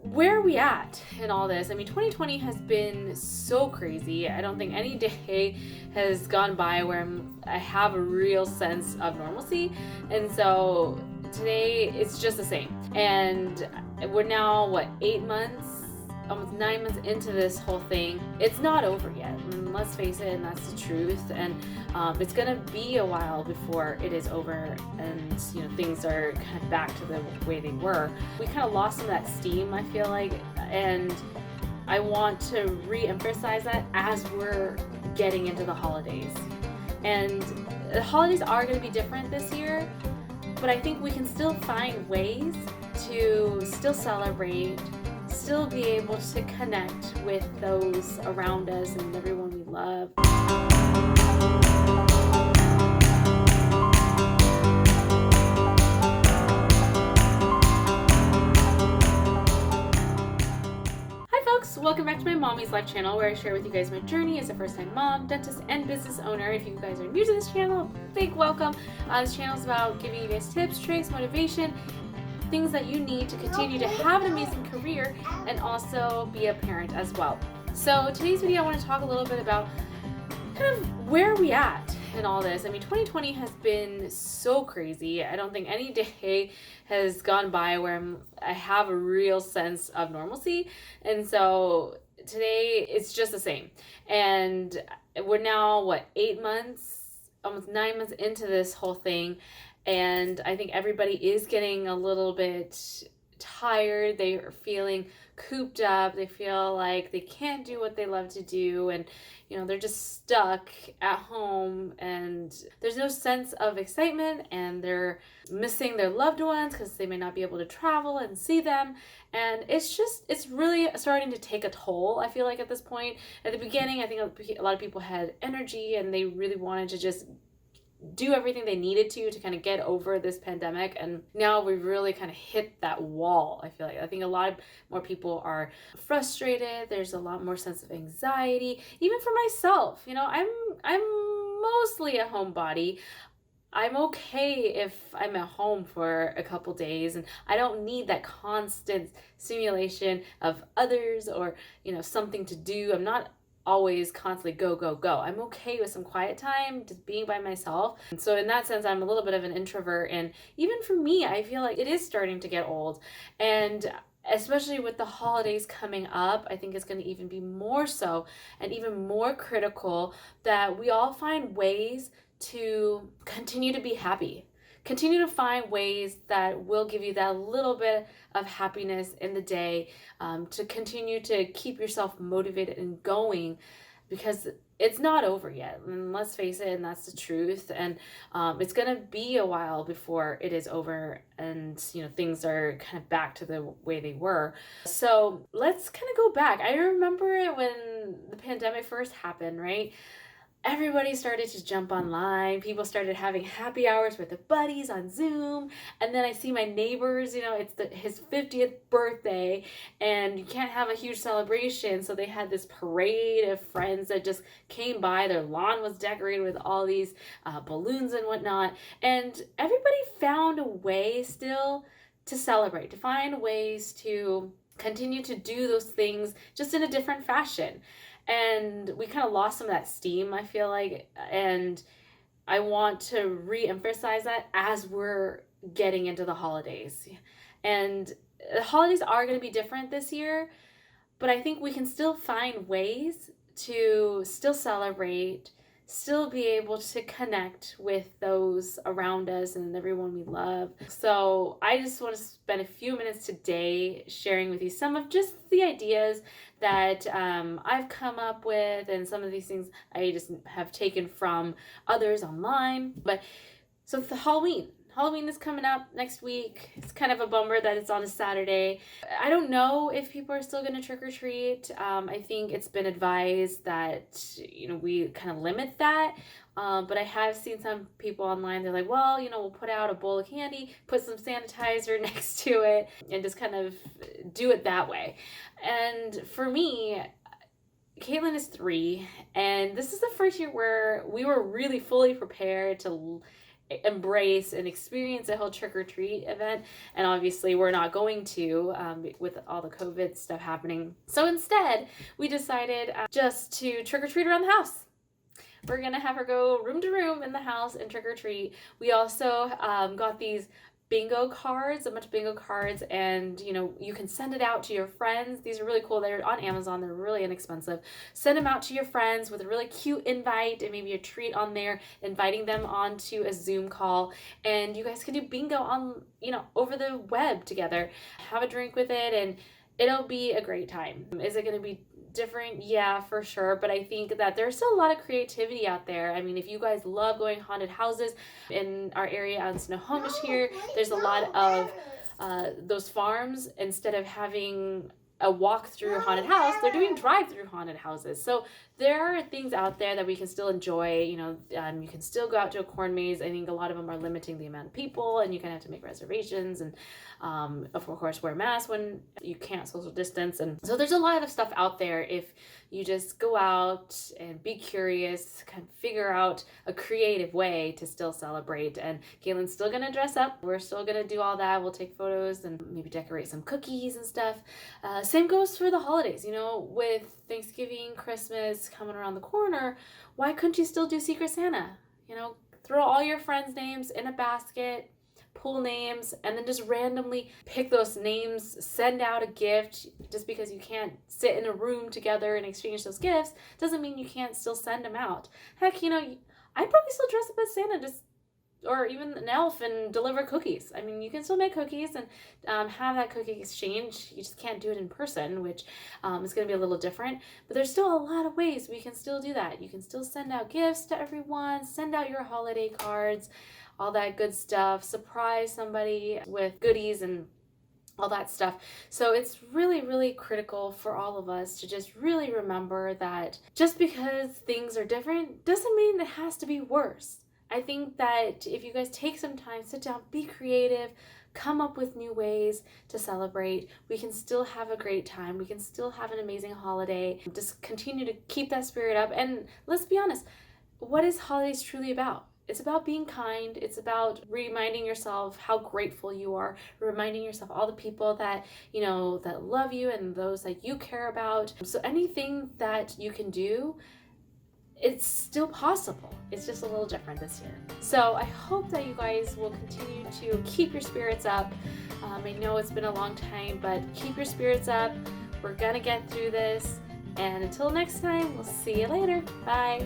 Where are we at in all this? I mean, 2020 has been so crazy. I don't think any day has gone by where I have a real sense of normalcy. And so today it's just the same. And we're now, what, 8 months? Almost 9 months into this whole thing. It's not over yet. And let's face it, and that's the truth. And it's gonna be a while before it is over, and things are kind of back to the way they were. We kind of lost some of that steam, I feel like, and I want to re-emphasize that as we're getting into the holidays. And the holidays are going to be different this year, but I think we can still find ways to still celebrate, still be able to connect with those around us and everyone we love. Hi folks, welcome back to my Mommy's Life channel, where I share with you guys my journey as a first-time mom, dentist, and business owner. If you guys are new to this channel, big welcome. This channel is about giving you guys tips, tricks, motivation, things that you need to continue to have an amazing career and also be a parent as well. So today's video, I want to talk a little bit about kind of where are we at in all this. I mean, 2020 has been so crazy. I don't think any day has gone by where I have a real sense of normalcy. And so today it's just the same. And we're now, what, 8 months, almost 9 months into this whole thing. And I think everybody is getting a little bit tired. They are feeling cooped up. They feel like they can't do what they love to do. And, they're just stuck at home, and there's no sense of excitement, and they're missing their loved ones because they may not be able to travel and see them. And it's really starting to take a toll, I feel like, at this point. At the beginning, I think a lot of people had energy and they really wanted to just do everything they needed to kind of get over this pandemic, and now we've really kind of hit that wall. I think a lot more people are frustrated. There's a lot more sense of anxiety, even for myself. I'm mostly a homebody. I'm okay if I'm at home for a couple days, and I don't need that constant stimulation of others or something to do. I'm not always constantly go, go, go. I'm okay with some quiet time, just being by myself. And so in that sense, I'm a little bit of an introvert. And even for me, I feel like it is starting to get old. And especially with the holidays coming up, I think it's going to even be more so and even more critical that we all find ways to continue to be happy. Continue to find ways that will give you that little bit of happiness in the day, to continue to keep yourself motivated and going, because it's not over yet. And let's face it, and that's the truth. And it's going to be a while before it is over, and things are kind of back to the way they were. So let's kind of go back. I remember it when the pandemic first happened, right? Everybody started to jump online. People started having happy hours with their buddies on Zoom. And then I see my neighbors, it's his 50th birthday, and you can't have a huge celebration. So they had this parade of friends that just came by. Their lawn was decorated with all these balloons and whatnot. And everybody found a way still to celebrate, to find ways to continue to do those things just in a different fashion. And we kind of lost some of that steam, I feel like, and I want to re-emphasize that as we're getting into the holidays. And the holidays are going to be different this year, but I think we can still find ways to still celebrate, still be able to connect with those around us and everyone we love. So I just want to spend a few minutes today sharing with you some of just the ideas that I've come up with, and some of these things I just have taken from others online. But so the Halloween is coming up next week. It's kind of a bummer that it's on a Saturday. I don't know if people are still going to trick or treat. I think it's been advised that, we kind of limit that. But I have seen some people online, they're like, well, we'll put out a bowl of candy, put some sanitizer next to it, and just kind of do it that way. And for me, Caitlin is 3, and this is the first year where we were really fully prepared to embrace and experience a whole trick-or-treat event, and obviously we're not going to with all the COVID stuff happening. So instead we decided just to trick-or-treat around the house. We're gonna have her go room to room in the house and trick-or-treat. We also got these bingo cards, a bunch of bingo cards, and you can send it out to your friends. These are really cool. They're on Amazon. They're really inexpensive. Send them out to your friends with a really cute invite and maybe a treat on there, inviting them onto a Zoom call, and you guys can do bingo on over the web together. Have a drink with it, and it'll be a great time. Is it going to be different? Yeah, for sure. But I think that there's still a lot of creativity out there. I mean, if you guys love going haunted houses in our area out in Snohomish here, there's a lot of those farms. Instead of having a walk through haunted house, they're doing drive-through haunted houses. So there are things out there that we can still enjoy. You can still go out to a corn maze. I think a lot of them are limiting the amount of people, and you kind of have to make reservations, and of course wear masks when you can't social distance. And so there's a lot of stuff out there if you just go out and be curious, kind of figure out a creative way to still celebrate. And Galen's still gonna dress up. We're still gonna do all that. We'll take photos and maybe decorate some cookies and stuff. Same goes for the holidays. With Thanksgiving, Christmas coming around the corner, why couldn't you still do Secret Santa? Throw all your friends' names in a basket, pull names, and then just randomly pick those names, send out a gift. Just because you can't sit in a room together and exchange those gifts doesn't mean you can't still send them out. Heck, I'd probably still dress up as Santa, or even an elf, and deliver cookies. I mean, you can still make cookies and have that cookie exchange. You just can't do it in person, which is going to be a little different. But there's still a lot of ways we can still do that. You can still send out gifts to everyone, send out your holiday cards, all that good stuff, surprise somebody with goodies and all that stuff. So it's really, really critical for all of us to just really remember that just because things are different doesn't mean it has to be worse. I think that if you guys take some time, sit down, be creative, come up with new ways to celebrate, we can still have a great time. We can still have an amazing holiday. Just continue to keep that spirit up. And let's be honest, what is holidays truly about? It's about being kind. It's about reminding yourself how grateful you are, reminding yourself all the people that, that love you and those that you care about. So anything that you can do, it's still possible. It's just a little different this year. So I hope that you guys will continue to keep your spirits up. I know it's been a long time, but keep your spirits up. We're gonna get through this. And until next time, we'll see you later. Bye.